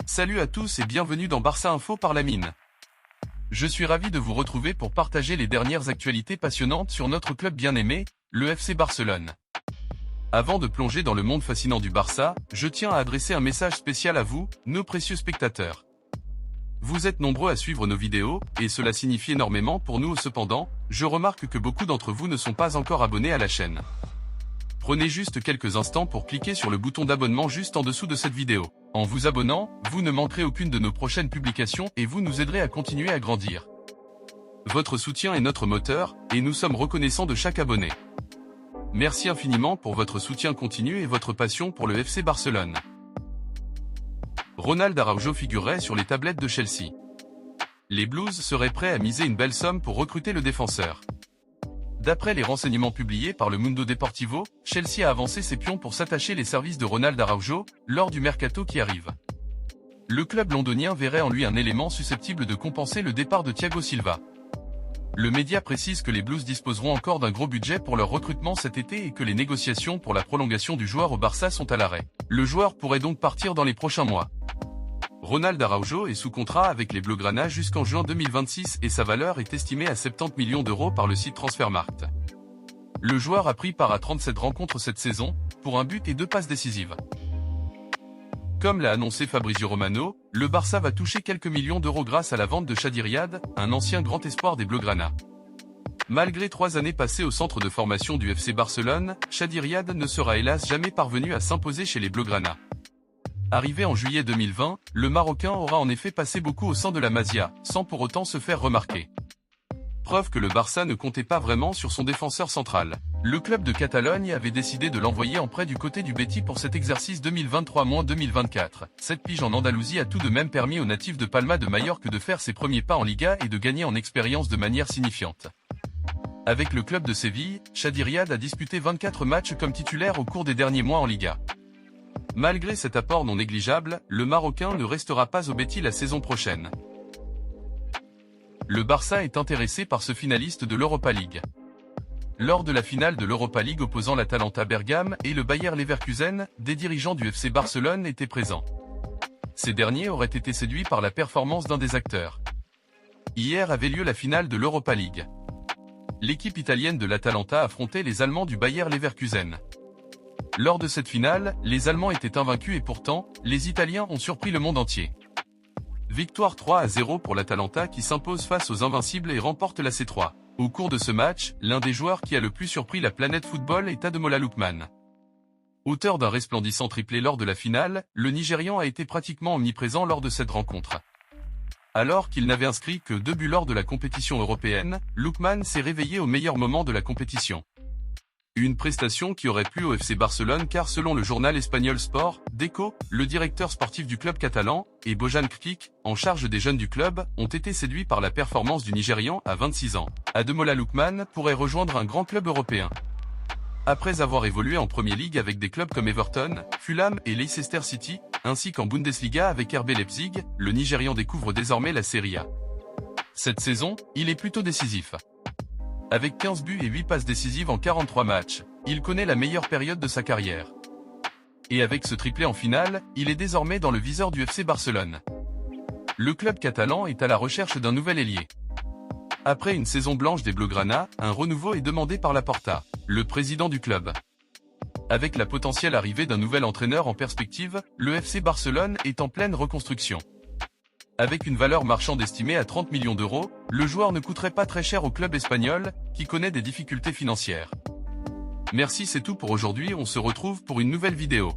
Salut à tous et bienvenue dans Barça Info par Lamine. Je suis ravi de vous retrouver pour partager les dernières actualités passionnantes sur notre club bien-aimé, le FC Barcelone. Avant de plonger dans le monde fascinant du Barça, je tiens à adresser un message spécial à vous, nos précieux spectateurs. Vous êtes nombreux à suivre nos vidéos, et cela signifie énormément pour nous. Cependant, je remarque que beaucoup d'entre vous ne sont pas encore abonnés à la chaîne. Prenez juste quelques instants pour cliquer sur le bouton d'abonnement juste en dessous de cette vidéo. En vous abonnant, vous ne manquerez aucune de nos prochaines publications et vous nous aiderez à continuer à grandir. Votre soutien est notre moteur, et nous sommes reconnaissants de chaque abonné. Merci infiniment pour votre soutien continu et votre passion pour le FC Barcelone. Ronald Araujo figurerait sur les tablettes de Chelsea. Les Blues seraient prêts à miser une belle somme pour recruter le défenseur. D'après les renseignements publiés par le Mundo Deportivo, Chelsea a avancé ses pions pour s'attacher les services de Ronald Araujo, lors du mercato qui arrive. Le club londonien verrait en lui un élément susceptible de compenser le départ de Thiago Silva. Le média précise que les Blues disposeront encore d'un gros budget pour leur recrutement cet été et que les négociations pour la prolongation du joueur au Barça sont à l'arrêt. Le joueur pourrait donc partir dans les prochains mois. Ronald Araujo est sous contrat avec les Blaugrana jusqu'en juin 2026 et sa valeur est estimée à 70 millions d'euros par le site Transfermarkt. Le joueur a pris part à 37 rencontres cette saison, pour un but et 2 passes décisives. Comme l'a annoncé Fabrizio Romano, le Barça va toucher quelques millions d'euros grâce à la vente de Chadi Riyad, un ancien grand espoir des Blaugrana. Malgré 3 années passées au centre de formation du FC Barcelone, Chadi Riyad ne sera hélas jamais parvenu à s'imposer chez les Blaugrana. Arrivé en juillet 2020, le Marocain aura en effet passé beaucoup au sein de la Masia, sans pour autant se faire remarquer. Preuve que le Barça ne comptait pas vraiment sur son défenseur central. Le club de Catalogne avait décidé de l'envoyer en prêt du côté du Betis pour cet exercice 2023-2024. Cette pige en Andalousie a tout de même permis aux natifs de Palma de Majorque de faire ses premiers pas en Liga et de gagner en expérience de manière signifiante. Avec le club de Séville, Chadi Riyad a disputé 24 matchs comme titulaire au cours des derniers mois en Liga. Malgré cet apport non négligeable, le Marocain ne restera pas au Betis la saison prochaine. Le Barça est intéressé par ce finaliste de l'Europa League. Lors de la finale de l'Europa League opposant l'Atalanta Bergame et le Bayer Leverkusen, des dirigeants du FC Barcelone étaient présents. Ces derniers auraient été séduits par la performance d'un des acteurs. Hier avait lieu la finale de l'Europa League. L'équipe italienne de l'Atalanta affrontait les Allemands du Bayer Leverkusen. Lors de cette finale, les Allemands étaient invaincus et pourtant, les Italiens ont surpris le monde entier. Victoire 3-0 pour l'Atalanta qui s'impose face aux invincibles et remporte la C3. Au cours de ce match, l'un des joueurs qui a le plus surpris la planète football est Ademola Lookman. Auteur d'un resplendissant triplé lors de la finale, le Nigérian a été pratiquement omniprésent lors de cette rencontre. Alors qu'il n'avait inscrit que 2 buts lors de la compétition européenne, Lookman s'est réveillé au meilleur moment de la compétition. Une prestation qui aurait plu au FC Barcelone car selon le journal espagnol Sport, Deco, le directeur sportif du club catalan, et Bojan Krkic, en charge des jeunes du club, ont été séduits par la performance du Nigérian à 26 ans. Ademola Lookman pourrait rejoindre un grand club européen. Après avoir évolué en Premier League avec des clubs comme Everton, Fulham et Leicester City, ainsi qu'en Bundesliga avec RB Leipzig, le Nigérian découvre désormais la Serie A. Cette saison, il est plutôt décisif. Avec 15 buts et 8 passes décisives en 43 matchs, il connaît la meilleure période de sa carrière. Et avec ce triplé en finale, il est désormais dans le viseur du FC Barcelone. Le club catalan est à la recherche d'un nouvel ailier. Après une saison blanche des Blaugrana, un renouveau est demandé par Laporta, le président du club. Avec la potentielle arrivée d'un nouvel entraîneur en perspective, le FC Barcelone est en pleine reconstruction. Avec une valeur marchande estimée à 30 millions d'euros, le joueur ne coûterait pas très cher au club espagnol, qui connaît des difficultés financières. Merci, c'est tout pour aujourd'hui, on se retrouve pour une nouvelle vidéo.